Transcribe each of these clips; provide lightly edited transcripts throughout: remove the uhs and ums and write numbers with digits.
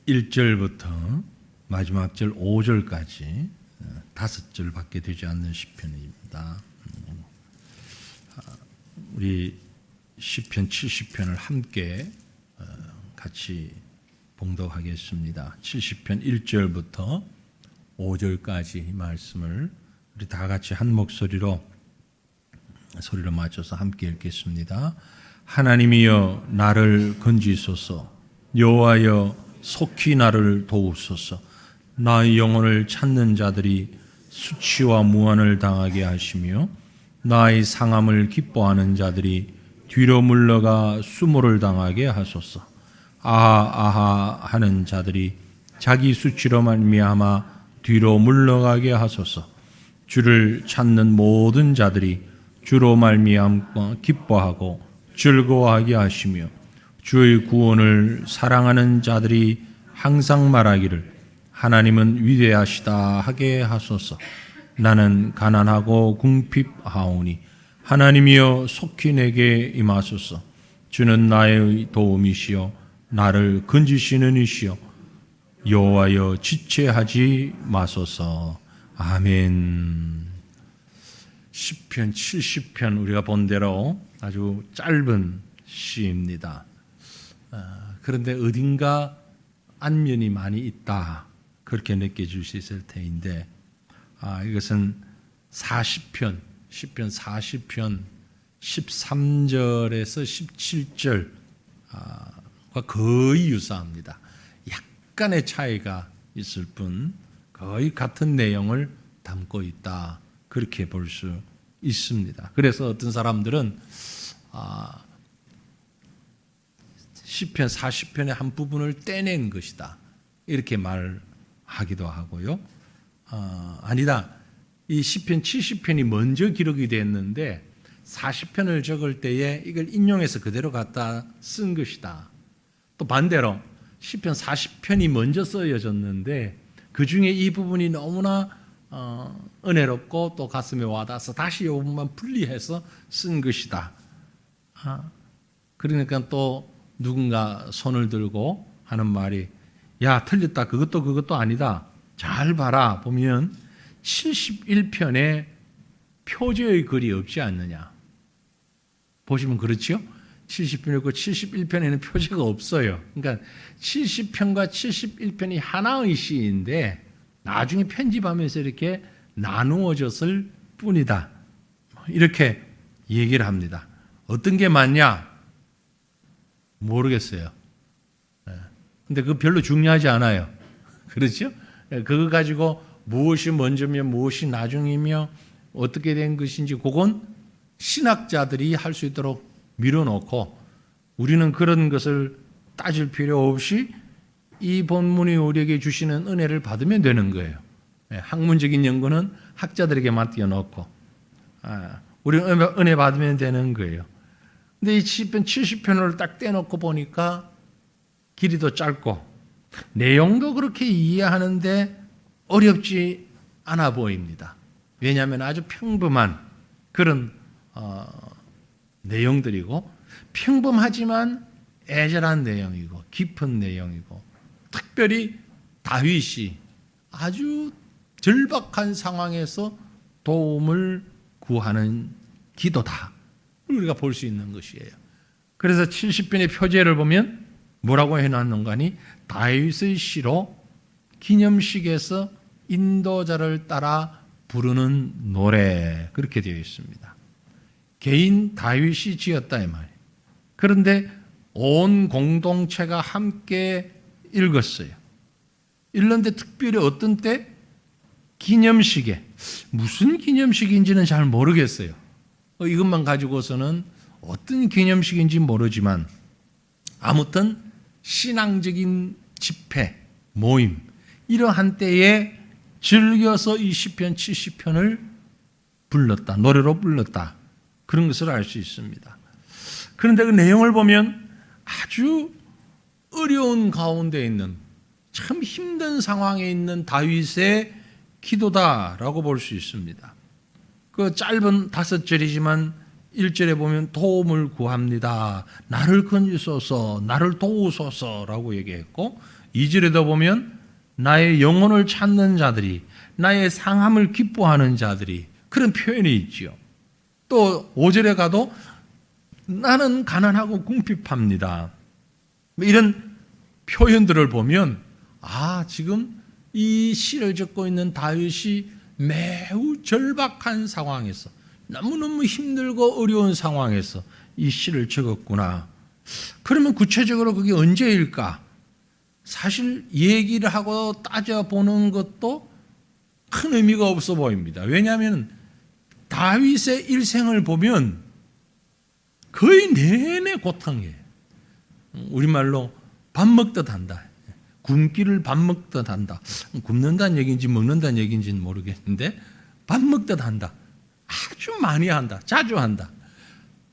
1절부터 마지막 절 5절까지 5절밖에 되지 않는 시편입니다. 우리 시편 70편을 함께 같이 봉독하겠습니다. 70편 1절부터 5절까지 이 말씀을 우리 다 같이 한 목소리로 소리를 맞춰서 함께 읽겠습니다. 하나님이여 나를 건지소서, 여호와여 속히 나를 도우소서. 나의 영혼을 찾는 자들이 수치와 무한을 당하게 하시며 나의 상함을 기뻐하는 자들이 뒤로 물러가 수모를 당하게 하소서. 아하 아하 하는 자들이 자기 수치로 말미암아 뒤로 물러가게 하소서. 주를 찾는 모든 자들이 주로 말미암아 기뻐하고 즐거워하게 하시며 주의 구원을 사랑하는 자들이 항상 말하기를 하나님은 위대하시다 하게 하소서. 나는 가난하고 궁핍하오니 하나님이여 속히 내게 임하소서. 주는 나의 도움이시여 나를 건지시는 이시여 여호와여 지체하지 마소서. 아멘. 시편 70편 우리가 본 대로 아주 짧은 시입니다. 그런데 어딘가 안면이 많이 있다 그렇게 느껴질 수 있을 테인데 이것은 40편, 시편 40편 13절에서 17절과 거의 유사합니다. 약간의 차이가 있을 뿐 거의 같은 내용을 담고 있다 그렇게 볼 수 있습니다. 그래서 어떤 사람들은 시편 40편의 한 부분을 떼낸 것이다 이렇게 말하기도 하고요. 아니다. 이 시편 70편이 먼저 기록이 됐는데 40편을 적을 때에 이걸 인용해서 그대로 갖다 쓴 것이다. 또 반대로 시편 40편이 먼저 쓰여졌는데 그 중에 이 부분이 너무나 은혜롭고 또 가슴에 와닿아서 다시 이 부분만 분리해서 쓴 것이다. 그러니까 또 누군가 손을 들고 하는 말이 야 틀렸다 그것도 아니다. 잘 봐라 보면 71편에 표제의 글이 없지 않느냐. 보시면 그렇죠? 70편이고 71편에는 표제가 없어요. 그러니까 70편과 71편이 하나의 시인데 나중에 편집하면서 이렇게 나누어졌을 뿐이다. 이렇게 얘기를 합니다. 어떤 게 맞냐? 모르겠어요. 근데 그거 별로 중요하지 않아요. 그렇죠? 그거 가지고 무엇이 먼저며 무엇이 나중이며 어떻게 된 것인지 그건 신학자들이 할 수 있도록 밀어놓고 우리는 그런 것을 따질 필요 없이 이 본문이 우리에게 주시는 은혜를 받으면 되는 거예요. 학문적인 연구는 학자들에게 맡겨놓고 우리는 은혜 받으면 되는 거예요. 근데 이 시편 70편을 딱 떼놓고 보니까 길이도 짧고 내용도 그렇게 이해하는데 어렵지 않아 보입니다. 왜냐하면 아주 평범한 그런 내용들이고 평범하지만 애절한 내용이고 깊은 내용이고 특별히 다윗이 아주 절박한 상황에서 도움을 구하는 기도다. 우리가 볼 수 있는 것이에요. 그래서 70편의 표제를 보면 뭐라고 해놨는가 하니 다윗의 시로 기념식에서 인도자를 따라 부르는 노래 그렇게 되어 있습니다. 개인 다윗이 지었다 이 말이에요. 그런데 온 공동체가 함께 읽었어요. 읽는데 특별히 어떤 때? 기념식에. 무슨 기념식인지는 잘 모르겠어요. 이것만 가지고서는 어떤 기념식인지 모르지만 아무튼 신앙적인 집회, 모임 이러한 때에 즐겨서 이 시편 70편을 불렀다. 노래로 불렀다. 그런 것을 알 수 있습니다. 그런데 그 내용을 보면 아주 어려운 가운데 있는 참 힘든 상황에 있는 다윗의 기도다라고 볼 수 있습니다. 그 짧은 5절이지만 1절에 보면 도움을 구합니다. 나를 건지소서, 나를 도우소서라고 얘기했고 2절에도 보면 나의 영혼을 찾는 자들이, 나의 상함을 기뻐하는 자들이, 그런 표현이 있지요. 또 5절에 가도 나는 가난하고 궁핍합니다. 이런 표현들을 보면 지금 이 시를 적고 있는 다윗이 매우 절박한 상황에서, 너무너무 힘들고 어려운 상황에서 이 시를 적었구나. 그러면 구체적으로 그게 언제일까? 사실 얘기를 하고 따져보는 것도 큰 의미가 없어 보입니다. 왜냐하면 다윗의 일생을 보면 거의 내내 고통이에요. 우리말로 밥 먹듯 한다. 굶기를 밥 먹듯 한다. 굶는다는 얘기인지 먹는다는 얘기인지는 모르겠는데 밥 먹듯 한다. 아주 많이 한다. 자주 한다.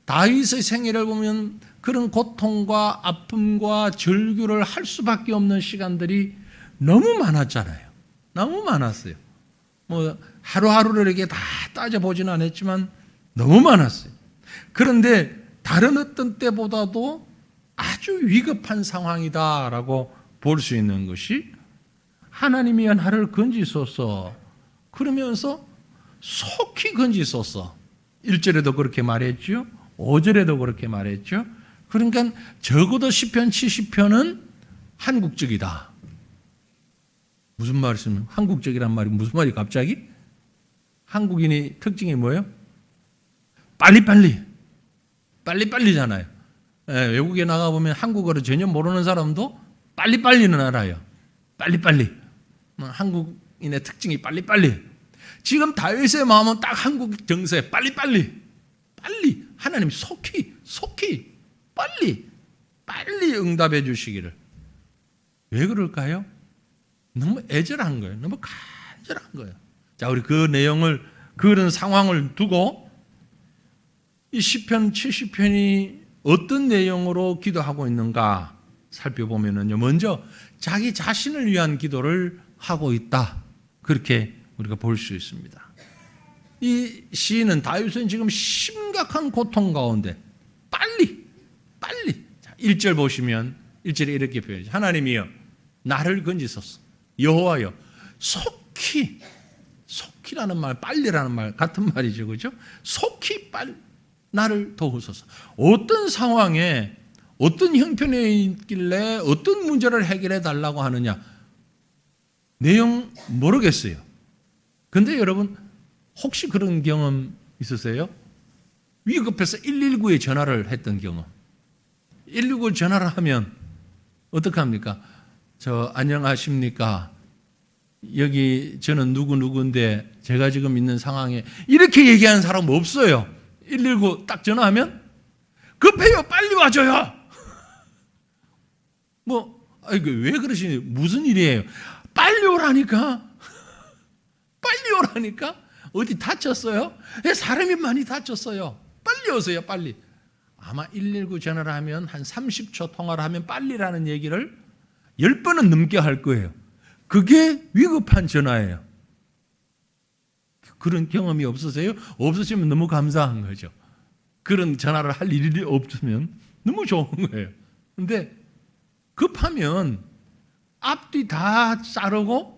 다윗의 생애를 보면 그런 고통과 아픔과 절규를 할 수밖에 없는 시간들이 너무 많았잖아요. 너무 많았어요. 뭐 하루하루를 이렇게 다 따져보지는 않았지만 너무 많았어요. 그런데 다른 어떤 때보다도 아주 위급한 상황이다라고 볼 수 있는 것이 하나님이여 나를 건지소서, 그러면서 속히 건지소서. 1절에도 그렇게 말했죠. 5절에도 그렇게 말했죠. 그러니까 적어도 시편 70편은 한국적이다. 무슨 말씀이에요? 한국적이란 말이 무슨 말이 갑자기? 한국인의 특징이 뭐예요? 빨리빨리잖아요. 외국에 나가보면 한국어를 전혀 모르는 사람도 빨리빨리는 알아요. 빨리빨리. 한국인의 특징이 빨리빨리. 지금 다윗의 마음은 딱 한국 정서에 빨리. 하나님 속히 빨리 응답해 주시기를. 왜 그럴까요? 너무 애절한 거예요. 너무 간절한 거예요. 자, 우리 그 내용을, 그런 상황을 두고 이 시편 70편이 어떤 내용으로 기도하고 있는가 살펴보면요. 먼저 자기 자신을 위한 기도를 하고 있다. 그렇게 우리가 볼 수 있습니다. 이 시인은, 다윗은 지금 심각한 고통 가운데 빨리. 자, 1절 보시면 1절에 이렇게 표현해요. 하나님이여 나를 건지소서. 여호와여 속히라는 말, 빨리라는 말 같은 말이죠. 그렇죠? 속히 나를 도우소서. 어떤 상황에 어떤 형편에 있길래 어떤 문제를 해결해 달라고 하느냐, 내용 모르겠어요. 근데 여러분 혹시 그런 경험 있으세요? 위급해서 119에 전화를 했던 경험. 119를 전화를 하면 어떻게 합니까? 안녕하십니까? 여기 저는 누구인데 제가 지금 있는 상황에, 이렇게 얘기하는 사람 없어요. 119 딱 전화하면 급해요. 빨리 와줘요. 왜 그러시니? 무슨 일이에요? 빨리 오라니까. 어디 다쳤어요? 사람이 많이 다쳤어요. 빨리 오세요. 빨리. 아마 119 전화를 하면 한 30초 통화를 하면 빨리라는 얘기를 10번은 넘게 할 거예요. 그게 위급한 전화예요. 그런 경험이 없으세요? 없으시면 너무 감사한 거죠. 그런 전화를 할 일이 없으면 너무 좋은 거예요. 근데 급하면 앞뒤 다 자르고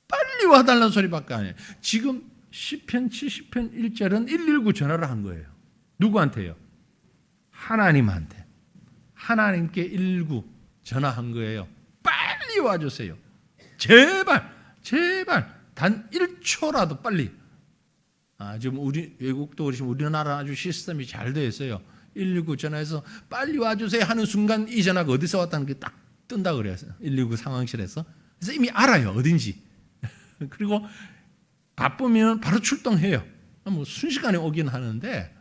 빨리 와달라는 소리밖에 안 해요. 지금 시편 70편 1절은 119 전화를 한 거예요. 누구한테요? 하나님한테. 하나님께 119 전화한 거예요. 빨리 와주세요. 제발 단 1초라도 빨리. 지금 우리 외국도 그렇지만 우리나라 아주 시스템이 잘 되어 있어요. 119 전화해서 빨리 와주세요 하는 순간 이 전화가 어디서 왔다는 게 딱 뜬다 그래요. 119 상황실에서. 그래서 이미 알아요. 어딘지. 그리고 바쁘면 바로 출동해요. 순식간에 오긴 하는데,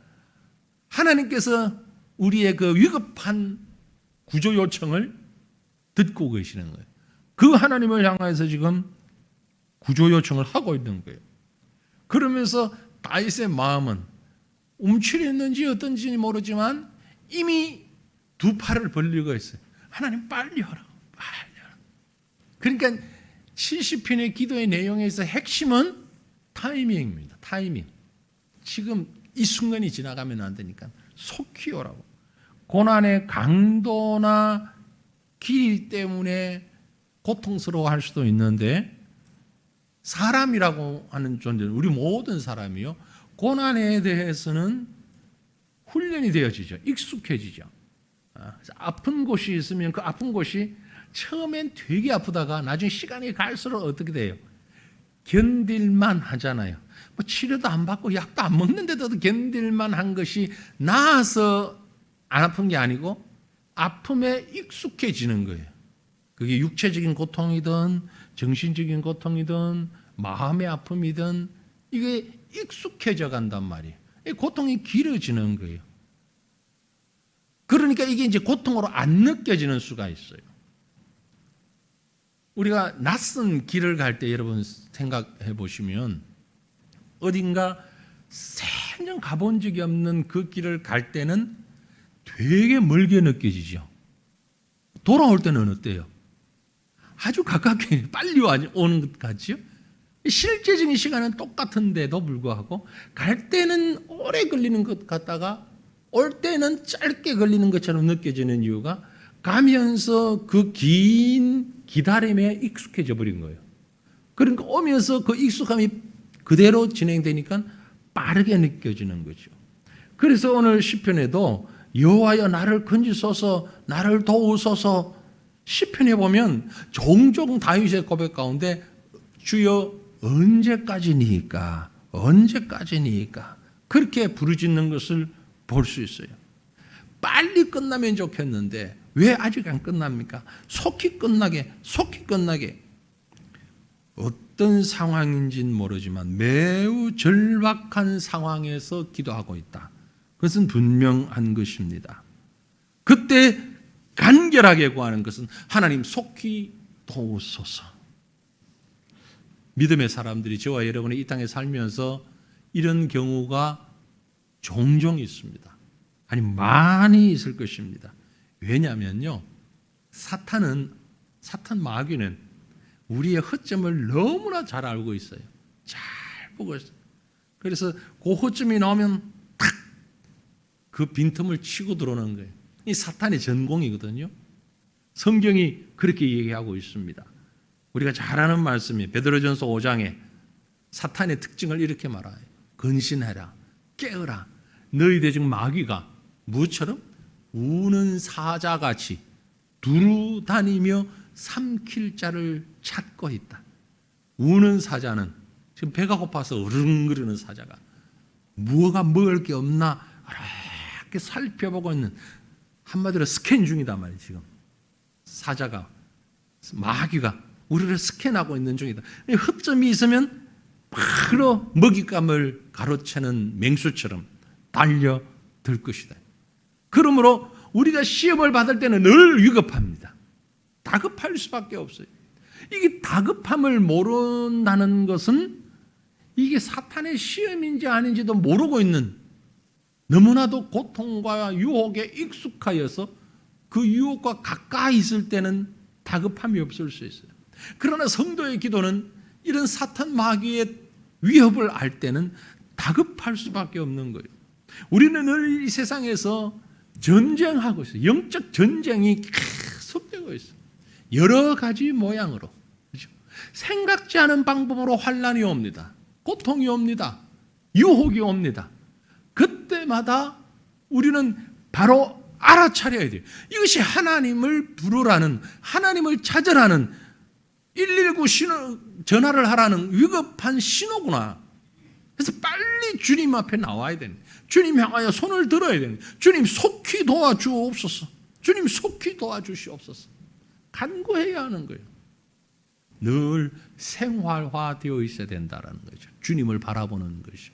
하나님께서 우리의 그 위급한 구조 요청을 듣고 계시는 거예요. 그 하나님을 향해서 지금 구조 요청을 하고 있는 거예요. 그러면서 다윗의 마음은 움츠렸는지 어떤지 모르지만 이미 두 팔을 벌리고 있어요. 하나님 빨리 오라고, 빨리 오라고. 그러니까 70편의 기도의 내용에서 핵심은 타이밍입니다. 타이밍. 지금 이 순간이 지나가면 안 되니까 속히 오라고. 고난의 강도나 길이 때문에 고통스러워할 수도 있는데 사람이라고 하는 존재, 우리 모든 사람이요, 고난에 대해서는 훈련이 되어지죠. 익숙해지죠. 아픈 곳이 있으면 그 아픈 곳이 처음엔 되게 아프다가 나중에 시간이 갈수록 어떻게 돼요? 견딜만 하잖아요. 뭐 치료도 안 받고 약도 안 먹는데도 견딜만 한 것이 나아서 안 아픈 게 아니고 아픔에 익숙해지는 거예요. 그게 육체적인 고통이든 정신적인 고통이든 마음의 아픔이든 이게 익숙해져 간단 말이에요. 고통이 길어지는 거예요. 그러니까 이게 이제 고통으로 안 느껴지는 수가 있어요. 우리가 낯선 길을 갈 때 여러분 생각해 보시면 어딘가 생전 가본 적이 없는 그 길을 갈 때는 되게 멀게 느껴지죠. 돌아올 때는 어때요? 아주 가깝게 빨리 오는 것 같지요? 실제적인 시간은 똑같은데도 불구하고 갈 때는 오래 걸리는 것 같다가 올 때는 짧게 걸리는 것처럼 느껴지는 이유가 가면서 그 긴 기다림에 익숙해져 버린 거예요. 그러니까 오면서 그 익숙함이 그대로 진행되니까 빠르게 느껴지는 거죠. 그래서 오늘 시편에도 여호와여 나를 건지소서 나를 도우소서, 시편에 보면 종종 다윗의 고백 가운데 주여 언제까지니까 언제까지니까 그렇게 부르짖는 것을 볼 수 있어요. 빨리 끝나면 좋겠는데 왜 아직 안 끝납니까? 속히 끝나게. 어떤 상황인지는 모르지만 매우 절박한 상황에서 기도하고 있다. 그것은 분명한 것입니다. 그때 간결하게 구하는 것은 하나님 속히 도우소서. 믿음의 사람들이 저와 여러분이 이 땅에 살면서 이런 경우가 종종 있습니다. 아니 많이 있을 것입니다. 왜냐하면요, 사탄 마귀는 우리의 허점을 너무나 잘 알고 있어요. 잘 보고 있어요. 그래서 그 허점이 나오면 탁 그 빈틈을 치고 들어오는 거예요. 이 사탄의 전공이거든요. 성경이 그렇게 얘기하고 있습니다. 우리가 잘 아는 말씀이 베드로전서 5장에 사탄의 특징을 이렇게 말해요. 근신해라, 깨어라. 너희들 중 마귀가 무엇처럼? 우는 사자같이 두루 다니며 삼킬 자를 찾고 있다. 우는 사자는 지금 배가 고파서 으르렁거리는 사자가 뭐가 먹을 게 없나 이렇게 살펴보고 있는, 한마디로 스캔 중이다 말이에요. 지금 사자가, 마귀가 우리를 스캔하고 있는 중이다. 흑점이 있으면 바로 먹잇감을 가로채는 맹수처럼 달려들 것이다. 그러므로 우리가 시험을 받을 때는 늘 위급합니다. 다급할 수밖에 없어요. 이게 다급함을 모른다는 것은 이게 사탄의 시험인지 아닌지도 모르고 있는, 너무나도 고통과 유혹에 익숙하여서 그 유혹과 가까이 있을 때는 다급함이 없을 수 있어요. 그러나 성도의 기도는 이런 사탄 마귀의 위협을 알 때는 다급할 수밖에 없는 거예요. 우리는 늘 이 세상에서 전쟁하고 있어요. 영적 전쟁이 계속되고 있어요. 여러 가지 모양으로. 그렇죠? 생각지 않은 방법으로 환난이 옵니다. 고통이 옵니다. 유혹이 옵니다. 그때마다 우리는 바로 알아차려야 돼요. 이것이 하나님을 부르라는, 하나님을 찾으라는, 119 전화를 하라는 위급한 신호구나. 그래서 빨리 주님 앞에 나와야 되는, 주님 향하여 손을 들어야 되는, 주님 속히 도와주옵소서, 주님 속히 도와주시옵소서, 간구해야 하는 거예요. 늘 생활화되어 있어야 된다는 거죠. 주님을 바라보는 것이.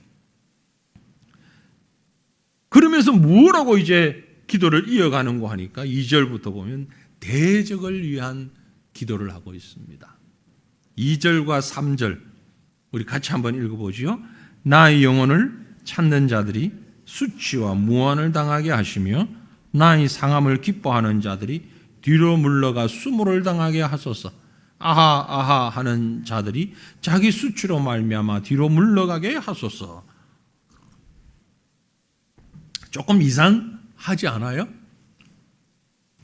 그러면서 뭐라고 이제 기도를 이어가는가 하니까 2절부터 보면 대적을 위한 기도를 하고 있습니다. 2절과 3절 우리 같이 한번 읽어보죠. 나의 영혼을 찾는 자들이 수치와 무한을 당하게 하시며 나의 상함을 기뻐하는 자들이 뒤로 물러가 수모를 당하게 하소서. 아하 아하 하는 자들이 자기 수치로 말미암아 뒤로 물러가게 하소서. 조금 이상하지 않아요?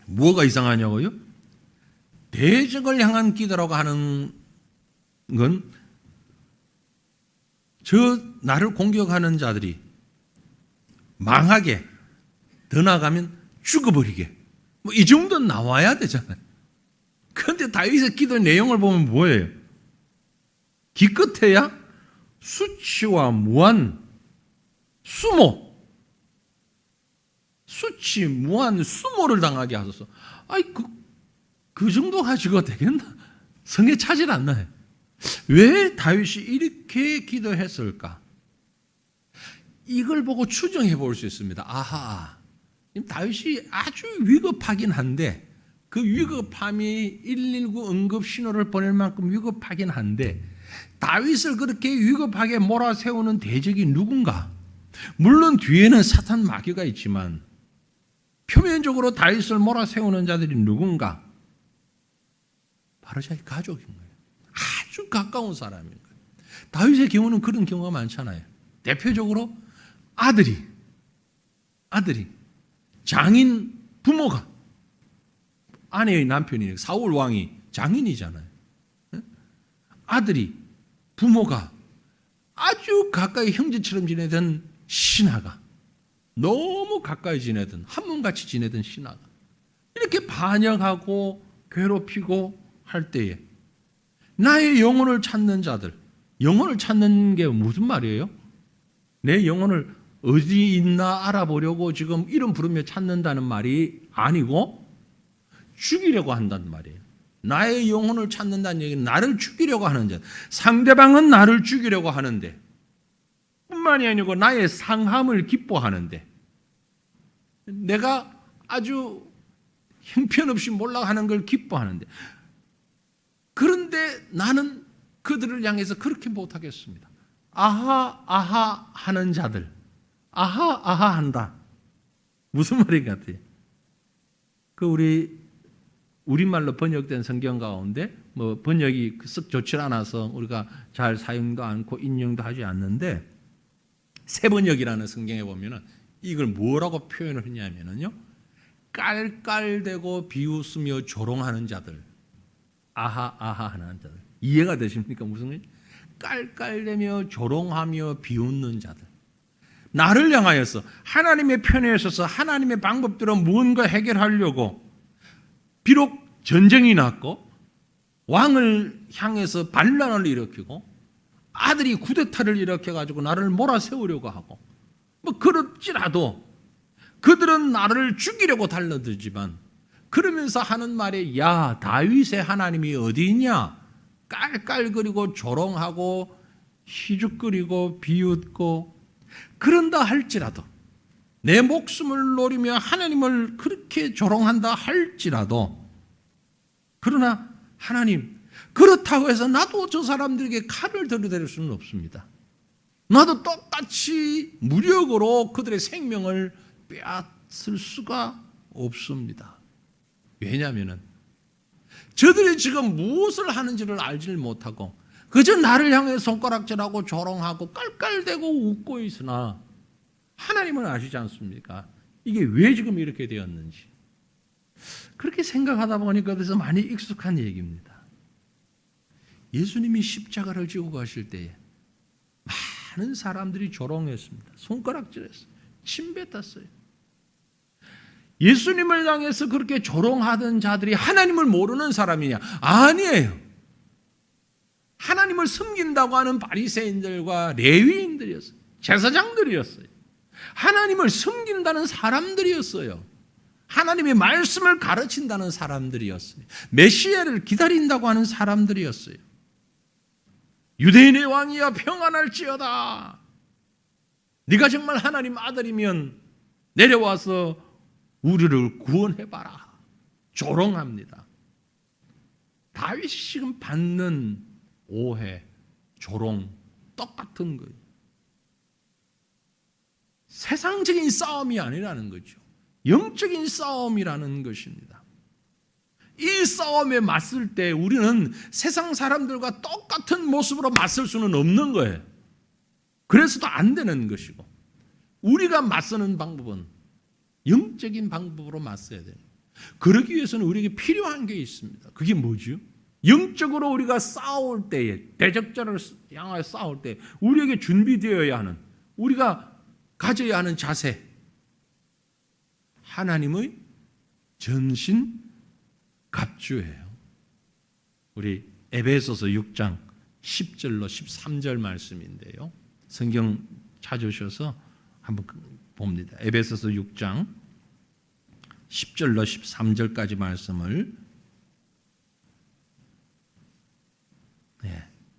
뭐가 이상하냐고요? 대적을 향한 기도라고 하는 건 나를 공격하는 자들이 망하게, 더 나아가면 죽어버리게, 뭐 이 정도는 나와야 되잖아요. 그런데 다윗의 기도 내용을 보면 뭐예요? 기껏해야 수치와 무한, 수치, 무한, 수모를 당하게 하소서. 아이, 그 정도 가지고 되겠나? 성에 차질 않나요? 왜 다윗이 이렇게 기도했을까? 이걸 보고 추정해 볼 수 있습니다. 아하, 다윗이 아주 위급하긴 한데 그 위급함이 119 응급 신호를 보낼 만큼 위급하긴 한데 다윗을 그렇게 위급하게 몰아세우는 대적이 누군가? 물론 뒤에는 사탄 마귀가 있지만 표면적으로 다윗을 몰아세우는 자들이 누군가? 바로 자기 가족인 거예요. 아주 가까운 사람인 거예요. 다윗의 경우는 그런 경우가 많잖아요. 대표적으로 아들이 장인 부모가 아내의 남편이 사울 왕이 장인이잖아요. 아들이 부모가 아주 가까이 형제처럼 지내던 신하가 너무 가까이 지내던 한 몸같이 지내던 신하가 이렇게 반역하고 괴롭히고 할 때에 나의 영혼을 찾는 자들, 영혼을 찾는 게 무슨 말이에요? 내 영혼을 어디 있나 알아보려고 지금 이름 부르며 찾는다는 말이 아니고 죽이려고 한다는 말이에요. 나의 영혼을 찾는다는 얘기는 나를 죽이려고 하는 자. 상대방은 나를 죽이려고 하는데 뿐만이 아니고 나의 상함을 기뻐하는데 내가 아주 형편없이 몰락하는 걸 기뻐하는데 그런데 나는 그들을 향해서 그렇게 못하겠습니다. 아하 아하 하는 자들, 아하 아하 한다. 무슨 말인 것 같아요? 그 우리말로 번역된 성경 가운데 뭐 번역이 썩 좋지 않아서 우리가 잘 사용도 않고 인용도 하지 않는데 새 번역이라는 성경에 보면은 이걸 뭐라고 표현을 했냐면요, 깔깔대고 비웃으며 조롱하는 자들, 아하 아하 하는 자들. 이해가 되십니까? 무슨 말? 깔깔대며 조롱하며 비웃는 자들. 나를 향하여서 하나님의 편에 서서 하나님의 방법대로 무언가 해결하려고 비록 전쟁이 났고 왕을 향해서 반란을 일으키고 아들이 쿠데타를 일으켜가지고 나를 몰아세우려고 하고 뭐 그렇지라도 그들은 나를 죽이려고 달려들지만 그러면서 하는 말에 야 다윗의 하나님이 어디 있냐? 깔깔거리고 조롱하고 희죽거리고 비웃고 그런다 할지라도 내 목숨을 노리며 하나님을 그렇게 조롱한다 할지라도 그러나 하나님 그렇다고 해서 나도 저 사람들에게 칼을 들이댈 수는 없습니다. 나도 똑같이 무력으로 그들의 생명을 빼앗을 수가 없습니다. 왜냐하면 저들이 지금 무엇을 하는지를 알지를 못하고 그저 나를 향해 손가락질하고 조롱하고 깔깔대고 웃고 있으나 하나님은 아시지 않습니까? 이게 왜 지금 이렇게 되었는지. 그렇게 생각하다 보니까 그래서 많이 익숙한 얘기입니다. 예수님이 십자가를 지고 가실 때에 많은 사람들이 조롱했습니다. 손가락질했어요. 침 뱉었어요. 예수님을 향해서 그렇게 조롱하던 자들이 하나님을 모르는 사람이냐? 아니에요. 하나님을 섬긴다고 하는 바리새인들과 레위인들이었어요. 제사장들이었어요. 하나님을 섬긴다는 사람들이었어요. 하나님의 말씀을 가르친다는 사람들이었어요. 메시아를 기다린다고 하는 사람들이었어요. 유대인의 왕이여 평안할지어다. 네가 정말 하나님 아들이면 내려와서 우리를 구원해봐라. 조롱합니다. 다윗이 지금 받는 오해, 조롱 똑같은 거예요. 세상적인 싸움이 아니라는 거죠. 영적인 싸움이라는 것입니다. 이 싸움에 맞설 때 우리는 세상 사람들과 똑같은 모습으로 맞설 수는 없는 거예요. 그래서도 안 되는 것이고 우리가 맞서는 방법은 영적인 방법으로 맞서야 돼요. 그러기 위해서는 우리에게 필요한 게 있습니다. 그게 뭐죠? 영적으로 우리가 싸울 때에, 대적자를 향하여 싸울 때 우리에게 준비되어야 하는, 우리가 가져야 하는 자세, 하나님의 전신 갑주예요. 우리 에베소서 6장 10절로 13절 말씀인데요. 성경 찾으셔서 한번 봅니다. 에베소서 6장 10절로 13절까지 말씀을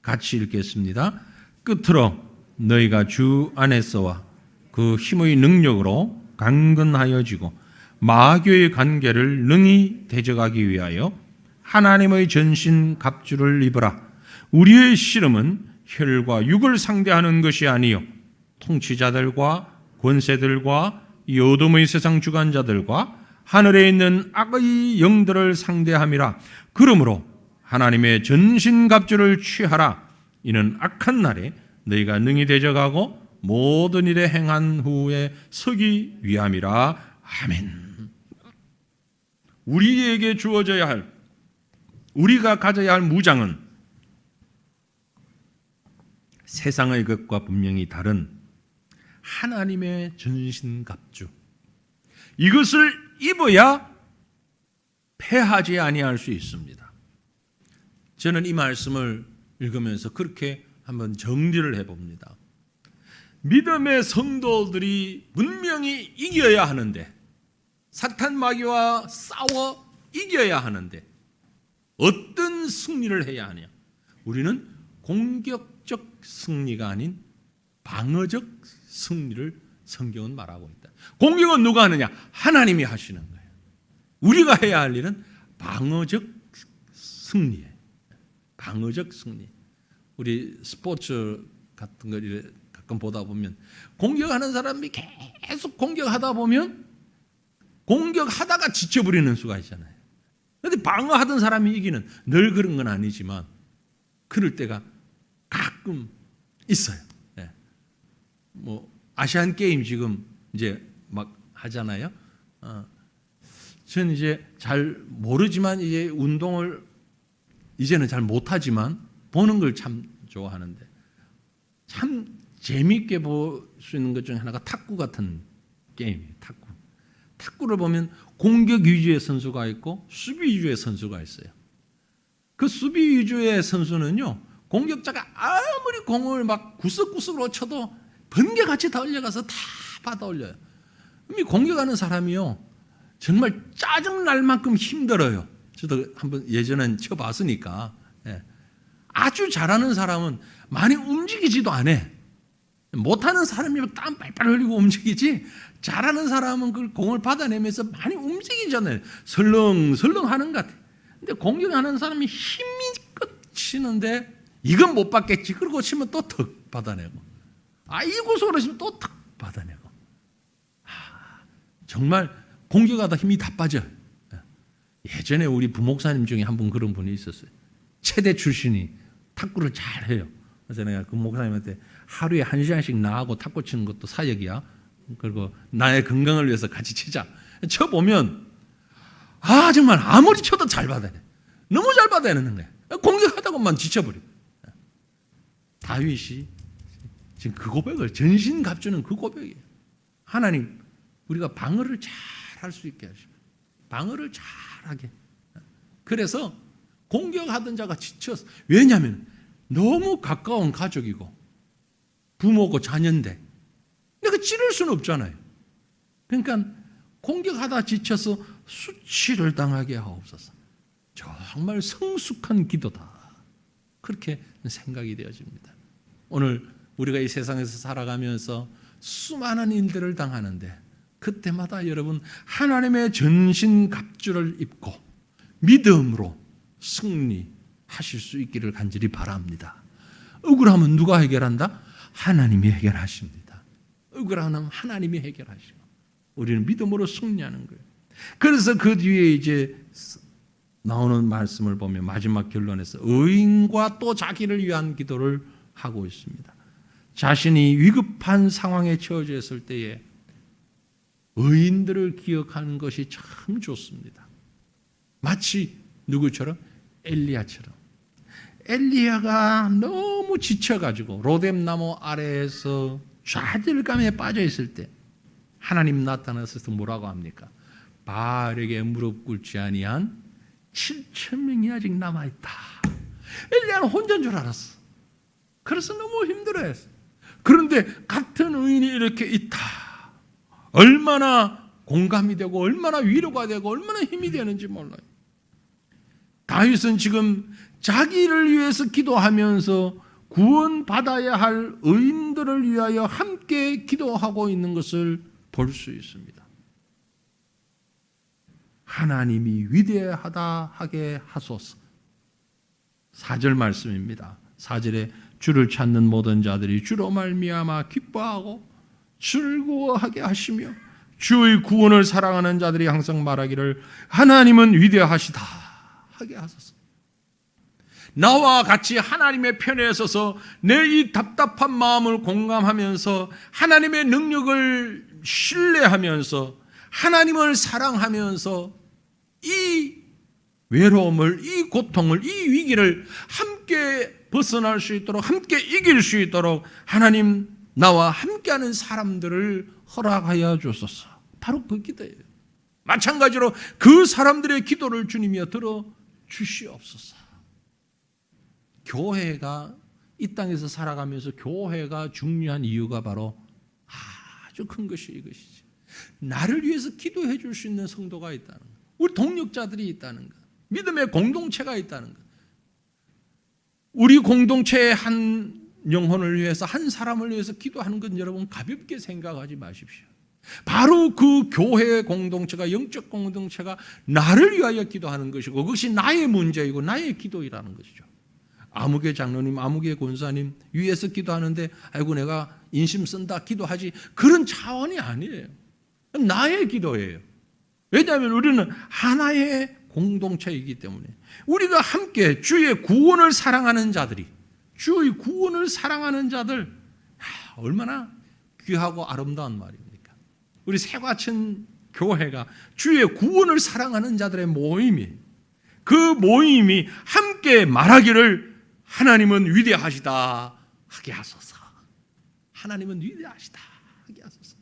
같이 읽겠습니다. 끝으로 너희가 주 안에서와 그 힘의 능력으로 강건하여지고 마귀의 관계를 능히 대적하기 위하여 하나님의 전신 갑주를 입으라. 우리의 씨름은 혈과 육을 상대하는 것이 아니요 통치자들과 권세들과 이 어둠의 세상 주관자들과 하늘에 있는 악의 영들을 상대함이라. 그러므로 하나님의 전신 갑주를 취하라. 이는 악한 날에 너희가 능히 대적하고 모든 일에 행한 후에 서기 위함이라. 아멘. 우리에게 주어져야 할, 우리가 가져야 할 무장은 세상의 것과 분명히 다른 하나님의 전신갑주, 이것을 입어야 패하지 아니할 수 있습니다. 저는 이 말씀을 읽으면서 그렇게 한번 정리를 해봅니다. 믿음의 성도들이 분명히 이겨야 하는데, 사탄 마귀와 싸워 이겨야 하는데 어떤 승리를 해야 하냐? 우리는 공격적 승리가 아닌 방어적 승리를 성경은 말하고 있다. 공격은 누가 하느냐? 하나님이 하시는 거예요. 우리가 해야 할 일은 방어적 승리예요. 방어적 승리. 우리 스포츠 같은 걸 가끔 보다 보면 공격하는 사람이 계속 공격하다 보면 공격하다가 지쳐버리는 수가 있잖아요. 그런데 방어하던 사람이 이기는, 늘 그런 건 아니지만 그럴 때가 가끔 있어요. 네. 뭐 아시안 게임 지금 이제 막 하잖아요. 저는 이제 잘 모르지만 이제 운동을 이제는 잘 못하지만 보는 걸 참 좋아하는데, 참 재미있게 볼 수 있는 것 중에 하나가 탁구 같은 게임이에요. 탁구를 보면 공격 위주의 선수가 있고 수비 위주의 선수가 있어요. 그 수비 위주의 선수는요, 공격자가 아무리 공을 막 구석구석으로 쳐도 번개같이 다 올려가서 다 받아 올려요. 이미 공격하는 사람이요, 정말 짜증날 만큼 힘들어요. 저도 한번 예전엔 쳐봤으니까. 아주 잘하는 사람은 많이 움직이지도 않아. 못하는 사람이면 땀 빨빨 흘리고 움직이지, 잘하는 사람은 그 공을 받아내면서 많이 움직이잖아요. 설렁설렁 하는 것 같아요. 근데 공격하는 사람이 힘껏 치는데 이건 못 받겠지. 그러고 치면 또 턱 받아내고, 이곳으로 치면 또 턱 받아내고. 정말 공격하다 힘이 다 빠져. 예전에 우리 부목사님 중에 한 분 그런 분이 있었어요. 체대 출신이 탁구를 잘해요. 그래서 내가 그 목사님한테 하루에 1시간씩 나하고 탁구 치는 것도 사역이야. 그리고 나의 건강을 위해서 같이 치자. 쳐보면 정말 아무리 쳐도 잘 받아내. 너무 잘 받아내는 거야. 공격하다고만 지쳐버려. 다윗이 지금 그 고백을, 전신갑주는 그 고백이에요. 하나님, 우리가 방어를 잘 할 수 있게 하시고 방어를 잘하게. 그래서 공격하던 자가 지쳐서, 왜냐하면 너무 가까운 가족이고 부모고 자녀인데 내가 찌를 수는 없잖아요. 그러니까 공격하다 지쳐서 수치를 당하게 하옵소서. 정말 성숙한 기도다. 그렇게 생각이 되어집니다. 오늘 우리가 이 세상에서 살아가면서 수많은 일들을 당하는데 그때마다 여러분 하나님의 전신 갑주를 입고 믿음으로 승리하실 수 있기를 간절히 바랍니다. 억울함은 누가 해결한다? 하나님이 해결하십니다. 억울함은 하나님이 해결하시고 우리는 믿음으로 승리하는 거예요. 그래서 그 뒤에 이제 나오는 말씀을 보면 마지막 결론에서 의인과 또 자기를 위한 기도를 하고 있습니다. 자신이 위급한 상황에 처해져 있을 때에 의인들을 기억하는 것이 참 좋습니다. 마치 누구처럼? 엘리야처럼. 엘리야가 너무 지쳐가지고 로뎀나무 아래에서 좌절감에 빠져 있을 때 하나님 나타나서 뭐라고 합니까? 바알에게 무릎 꿇지 아니한 7,000명이 아직 남아있다. 엘리야는 혼자인 줄 알았어. 그래서 너무 힘들어했어. 그런데 같은 의인이 이렇게 있다. 얼마나 공감이 되고 얼마나 위로가 되고 얼마나 힘이 되는지 몰라요. 다윗은 지금 자기를 위해서 기도하면서 구원받아야 할 의인들을 위하여 함께 기도하고 있는 것을 볼 수 있습니다. 하나님이 위대하다 하게 하소서. 4절 말씀입니다. 4절에 주를 찾는 모든 자들이 주로 말미암아 기뻐하고 즐거워하게 하시며 주의 구원을 사랑하는 자들이 항상 말하기를 하나님은 위대하시다 하게 하소서. 나와 같이 하나님의 편에 서서 내 이 답답한 마음을 공감하면서 하나님의 능력을 신뢰하면서 하나님을 사랑하면서 이 외로움을, 이 고통을, 이 위기를 함께 벗어날 수 있도록, 함께 이길 수 있도록 하나님 나와 함께하는 사람들을 허락하여 주소서. 바로 그 기도예요. 마찬가지로 그 사람들의 기도를 주님이 들어 주시옵소서. 교회가 이 땅에서 살아가면서 교회가 중요한 이유가 바로 아주 큰 것이 이것이지. 나를 위해서 기도해 줄 수 있는 성도가 있다는 것, 우리 동력자들이 있다는 것, 믿음의 공동체가 있다는 것. 우리 공동체의 한 영혼을 위해서, 한 사람을 위해서 기도하는 건 여러분 가볍게 생각하지 마십시오. 바로 그 교회의 공동체가, 영적 공동체가 나를 위하여 기도하는 것이고 그것이 나의 문제이고 나의 기도이라는 것이죠. 아무개 장로님, 아무개 권사님 위해서 기도하는데 아이고 내가 인심 쓴다 기도하지, 그런 차원이 아니에요. 나의 기도예요. 왜냐하면 우리는 하나의 공동체이기 때문에 우리가 함께 주의 구원을 사랑하는 자들이, 주의 구원을 사랑하는 자들, 얼마나 귀하고 아름다운 말입니까? 우리 새과천 교회가 주의 구원을 사랑하는 자들의 모임이, 그 모임이 함께 말하기를 하나님은 위대하시다 하게 하소서. 하나님은 위대하시다 하게 하소서.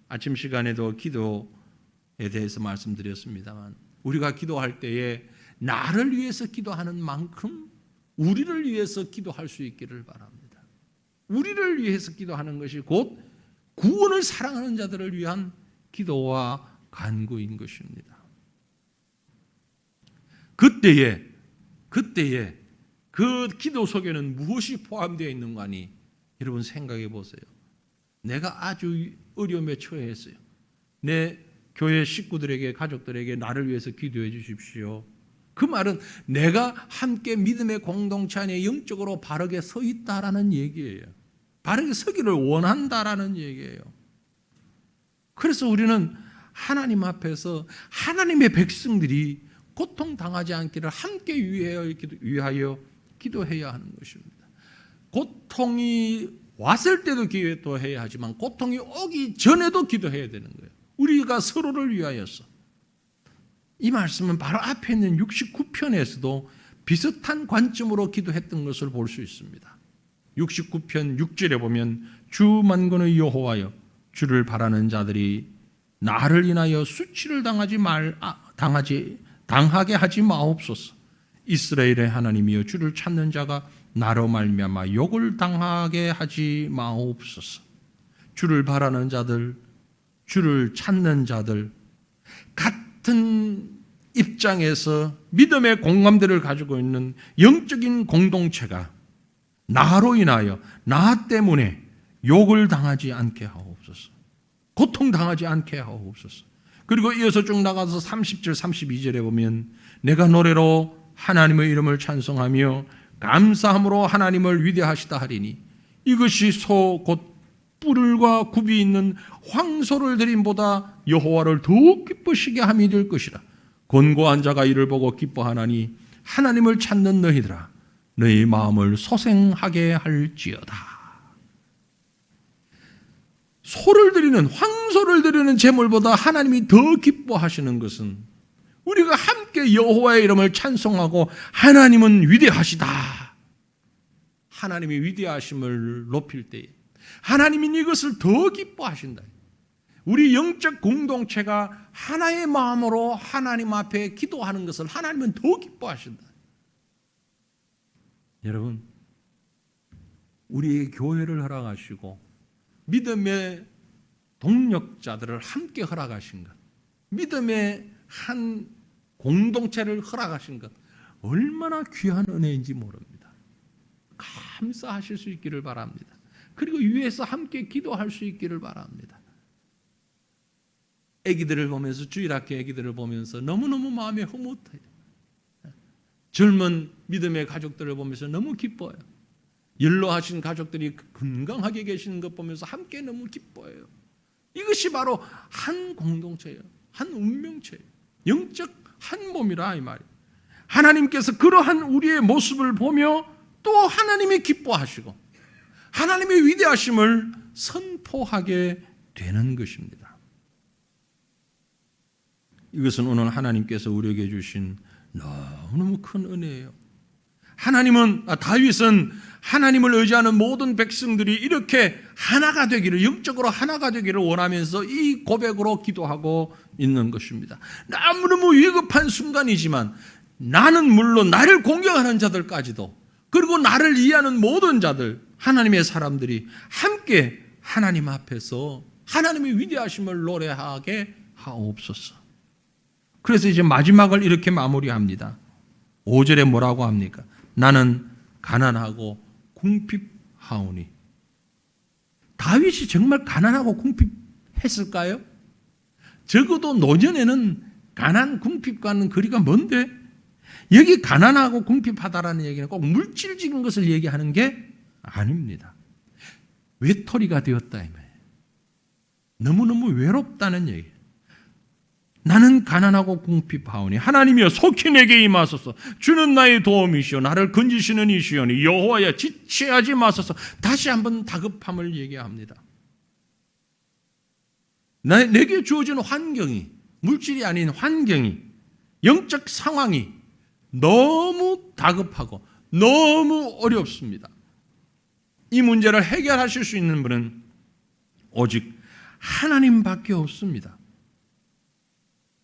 아침 시간에도 기도에 대해서 말씀드렸습니다만 우리가 기도할 때에 나를 위해서 기도하는 만큼 우리를 위해서 기도할 수 있기를 바랍니다. 우리를 위해서 기도하는 것이 곧 구원을 사랑하는 자들을 위한 기도와 간구인 것입니다. 그때에 그 기도 속에는 무엇이 포함되어 있는가 하니 여러분 생각해 보세요. 내가 아주 어려움에 처했어요. 내 교회 식구들에게, 가족들에게 나를 위해서 기도해 주십시오. 그 말은 내가 함께 믿음의 공동체 안에 영적으로 바르게 서 있다라는 얘기예요. 바르게 서기를 원한다라는 얘기예요. 그래서 우리는 하나님 앞에서 하나님의 백성들이 고통당하지 않기를 함께 위하여 기도해야 하는 것입니다. 고통이 왔을 때도 기도해야 하지만 고통이 오기 전에도 기도해야 되는 거예요. 우리가 서로를 위하여서. 이 말씀은 바로 앞에 있는 69편에서도 비슷한 관점으로 기도했던 것을 볼 수 있습니다. 69편 6절에 보면 주 만군의 여호와여, 주를 바라는 자들이 나를 인하여 수치를 당하게 하지 마옵소서. 이스라엘의 하나님이여, 주를 찾는 자가 나로 말미암아 욕을 당하게 하지 마옵소서. 주를 바라는 자들, 주를 찾는 자들, 같은 입장에서 믿음의 공감대를 가지고 있는 영적인 공동체가 나로 인하여, 나 때문에 욕을 당하지 않게 하옵소서. 고통당하지 않게 하옵소서. 그리고 이어서 쭉 나가서 30절 32절에 보면 내가 노래로 하나님의 이름을 찬송하며 감사함으로 하나님을 위대하시다 하리니 이것이 소 곧 뿔과 굽이 있는 황소를 드림보다 여호와를 더욱 기쁘시게 함이 될 것이라. 권고한 자가 이를 보고 기뻐하나니 하나님을 찾는 너희들아, 너희 마음을 소생하게 할지어다. 소를 드리는, 황소를 드리는 제물보다 하나님이 더 기뻐하시는 것은 우리가 함께 여호와의 이름을 찬송하고 하나님은 위대하시다, 하나님의 위대하심을 높일 때에 하나님은 이것을 더 기뻐하신다. 우리 영적 공동체가 하나의 마음으로 하나님 앞에 기도하는 것을 하나님은 더 기뻐하신다. 여러분, 우리의 교회를 허락하시고 믿음의 동력자들을 함께 허락하신 것, 믿음의 한 공동체를 허락하신 것, 얼마나 귀한 은혜인지 모릅니다. 감사하실 수 있기를 바랍니다. 그리고 위에서 함께 기도할 수 있기를 바랍니다. 아기들을 보면서, 주일학교 아기들을 보면서 너무너무 마음이 흐뭇해요. 젊은 믿음의 가족들을 보면서 너무 기뻐요. 연로하신 가족들이 건강하게 계시는 것 보면서 함께 너무 기뻐해요. 이것이 바로 한 공동체예요. 한 운명체예요. 영적 한 몸이라 이 말이에요. 하나님께서 그러한 우리의 모습을 보며 또 하나님이 기뻐하시고 하나님의 위대하심을 선포하게 되는 것입니다. 이것은 오늘 하나님께서 우리에게 주신 너무너무 큰 은혜예요. 다윗은 하나님을 의지하는 모든 백성들이 이렇게 하나가 되기를, 영적으로 하나가 되기를 원하면서 이 고백으로 기도하고 있는 것입니다. 너무너무 위급한 순간이지만 나는 물론 나를 공격하는 자들까지도, 그리고 나를 이해하는 모든 자들, 하나님의 사람들이 함께 하나님 앞에서 하나님의 위대하심을 노래하게 하옵소서. 그래서 이제 마지막을 이렇게 마무리합니다. 5절에 뭐라고 합니까? 나는 가난하고 궁핍하오니. 다윗이 정말 가난하고 궁핍했을까요? 적어도 노년에는 가난 궁핍과는 거리가 먼데, 여기 가난하고 궁핍하다라는 얘기는 꼭 물질적인 것을 얘기하는 게 아닙니다. 외톨이가 되었다 이 말이에요. 너무너무 외롭다는 얘기예요. 나는 가난하고 궁핍하오니 하나님이여 속히 내게 임하소서. 주는 나의 도움이시오 나를 건지시는 이시오니 여호와여 지체하지 마소서. 다시 한번 다급함을 얘기합니다. 내게 주어진 환경이, 물질이 아닌 환경이, 영적 상황이 너무 다급하고 너무 어렵습니다. 이 문제를 해결하실 수 있는 분은 오직 하나님밖에 없습니다.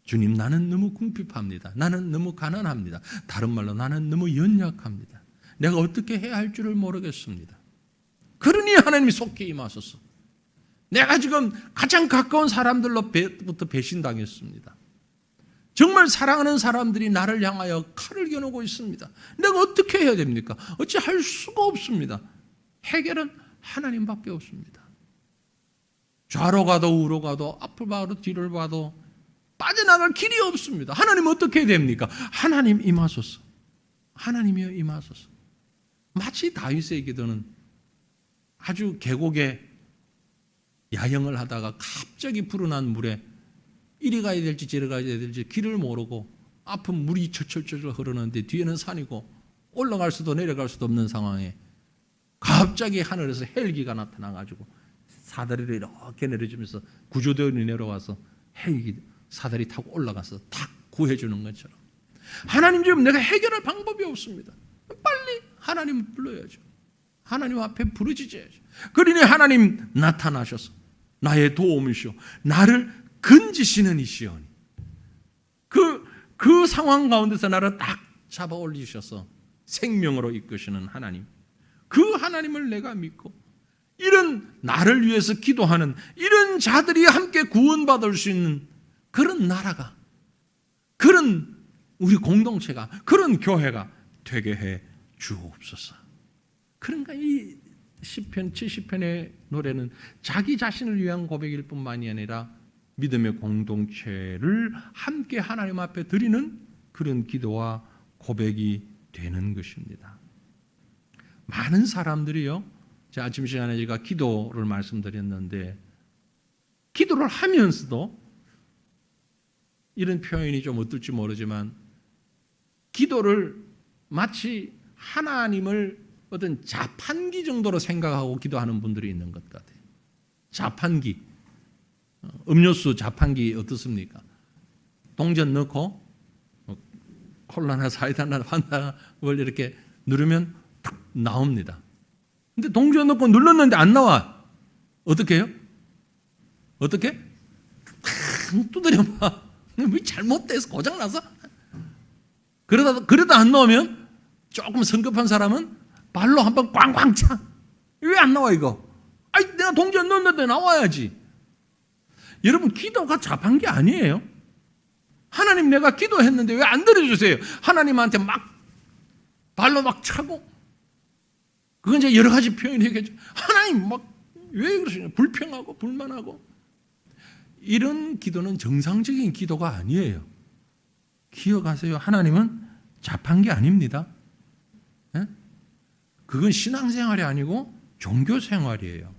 주님, 나는 너무 궁핍합니다. 나는 너무 가난합니다. 다른 말로 나는 너무 연약합니다. 내가 어떻게 해야 할 줄을 모르겠습니다. 그러니 하나님이 속히 임하소서. 내가 지금 가장 가까운 사람들로부터 배신당했습니다. 정말 사랑하는 사람들이 나를 향하여 칼을 겨누고 있습니다. 내가 어떻게 해야 됩니까? 어찌 할 수가 없습니다. 해결은 하나님밖에 없습니다. 좌로 가도 우로 가도 앞을 봐도 뒤를 봐도 빠져나갈 길이 없습니다. 하나님 어떻게 해야 됩니까? 하나님 임하소서. 하나님이여 임하소서. 마치 다윗의 기도는 아주 계곡에 야영을 하다가 갑자기 불어난 물에 이리 가야 될지 저리 가야 될지 길을 모르고 앞은 물이 철철철 흐르는데 뒤에는 산이고 올라갈 수도 내려갈 수도 없는 상황에 갑자기 하늘에서 헬기가 나타나가지고 사다리를 이렇게 내려주면서 구조대원이 내려와서 헬기 사다리 타고 올라가서 탁 구해주는 것처럼 하나님, 지금 내가 해결할 방법이 없습니다. 빨리 하나님을 불러야죠. 하나님 앞에 부르짖어야죠. 그러니 하나님 나타나셔서 나의 도움이시오 나를 건지시는 이시오니, 그 상황 가운데서 나를 딱 잡아 올리셔서 생명으로 이끄시는 하나님, 그 하나님을 내가 믿고 이런 나를 위해서 기도하는 이런 자들이 함께 구원받을 수 있는 그런 나라가, 그런 우리 공동체가, 그런 교회가 되게 해 주옵소서. 그러니까 이 시편 70편의 노래는 자기 자신을 위한 고백일 뿐만이 아니라 믿음의 공동체를 함께 하나님 앞에 드리는 그런 기도와 고백이 되는 것입니다. 많은 사람들이요, 제가 아침 시간에 제가 기도를 말씀드렸는데, 기도를 하면서도 이런 표현이 좀 어떨지 모르지만 기도를 마치 하나님을 어떤 자판기 정도로 생각하고 기도하는 분들이 있는 것 같아요. 자판기, 음료수 자판기 어떻습니까? 동전 넣고 콜라나 사이다나 판다를 이렇게 누르면 탁 나옵니다. 근데 동전 넣고 눌렀는데 안 나와. 어떻게 해요? 어떻게? 두드려봐. 왜 잘못돼서 고장나서? 그러다 안 나오면 조금 성급한 사람은 발로 한번 꽝꽝 차. 왜 안 나와 이거? 아이 내가 동전 넣었는데 나와야지. 여러분 기도가 자판기 아니에요. 하나님 내가 기도했는데 왜 안 들어주세요? 하나님한테 막 발로 막 차고 그건 이제 여러 가지 표현이겠죠. 하나님 막 왜 그러시냐? 불평하고 불만하고 이런 기도는 정상적인 기도가 아니에요. 기억하세요. 하나님은 자판기 아닙니다. 네? 그건 신앙생활이 아니고 종교생활이에요.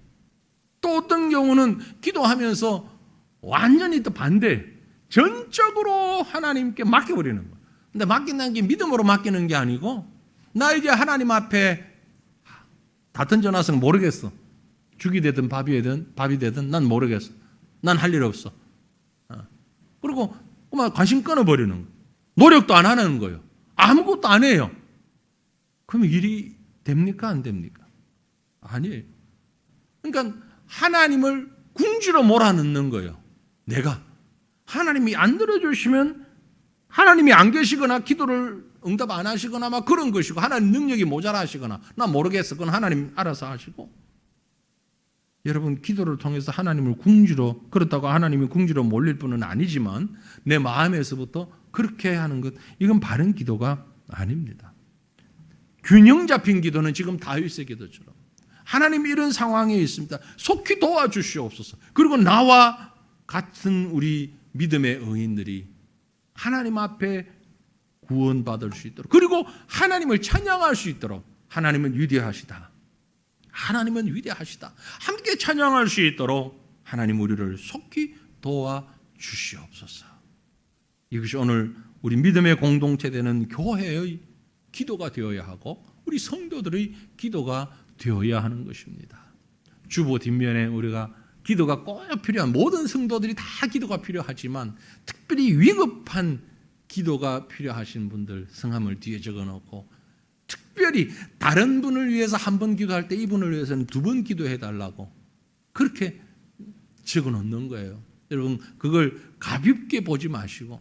또 어떤 경우는 기도하면서 완전히 또 반대, 전적으로 하나님께 맡겨버리는 거예요. 근데 맡긴다는 게 믿음으로 맡기는 게 아니고 나 이제 하나님 앞에 다 던져놔서 모르겠어. 죽이 되든 밥이 되든 난 모르겠어. 난 할 일 없어. 그리고 그만 관심 끊어버리는 거예요. 노력도 안 하는 거예요. 아무것도 안 해요. 그러면 일이 됩니까? 안 됩니까? 아니에요. 그러니까 하나님을 궁지로 몰아넣는 거예요. 내가 하나님이 안 들어주시면 하나님이 안 계시거나 기도를 응답 안 하시거나 막 그런 것이고 하나님 능력이 모자라시거나 난 모르겠어. 그건 하나님 알아서 하시고 여러분 기도를 통해서 하나님을 궁지로 그렇다고 하나님이 궁지로 몰릴 분은 아니지만 내 마음에서부터 그렇게 하는 것 이건 바른 기도가 아닙니다. 균형 잡힌 기도는 지금 다윗의 기도처럼 하나님 이런 상황에 있습니다. 속히 도와주시옵소서. 그리고 나와 같은 우리 믿음의 의인들이 하나님 앞에 구원받을 수 있도록 그리고 하나님을 찬양할 수 있도록 하나님은 위대하시다. 하나님은 위대하시다. 함께 찬양할 수 있도록 하나님 우리를 속히 도와주시옵소서. 이것이 오늘 우리 믿음의 공동체 되는 교회의 기도가 되어야 하고 우리 성도들의 기도가 되어야 하는 것입니다. 주보 뒷면에 우리가 기도가 꼭 필요한 모든 성도들이 다 기도가 필요하지만 특별히 위급한 기도가 필요하신 분들 성함을 뒤에 적어놓고 특별히 다른 분을 위해서 한 번 기도할 때 이분을 위해서는 두 번 기도해달라고 그렇게 적어놓는 거예요. 여러분 그걸 가볍게 보지 마시고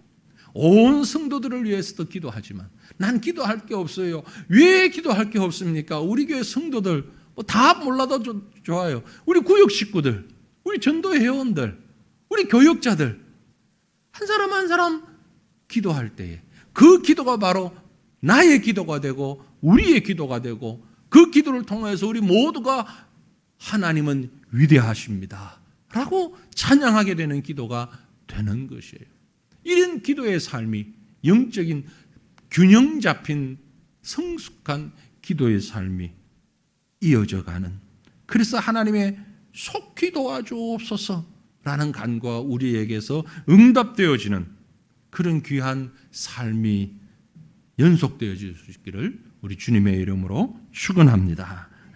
온 성도들을 위해서도 기도하지만 난 기도할 게 없어요. 왜 기도할 게 없습니까? 우리 교회 성도들 다 몰라도 좋아요. 우리 구역 식구들, 우리 전도 회원들, 우리 교역자들 한 사람 한 사람 기도할 때에 그 기도가 바로 나의 기도가 되고 우리의 기도가 되고 그 기도를 통해서 우리 모두가 하나님은 위대하십니다 라고 찬양하게 되는 기도가 되는 것이에요. 이런 기도의 삶이 영적인 균형 잡힌 성숙한 기도의 삶이 이어져 가는 그래서 하나님의 속히 도와주옵소서라는 간구가 우리에게서 응답되어지는 그런 귀한 삶이 연속되어질 수 있기를 우리 주님의 이름으로 축원합니다.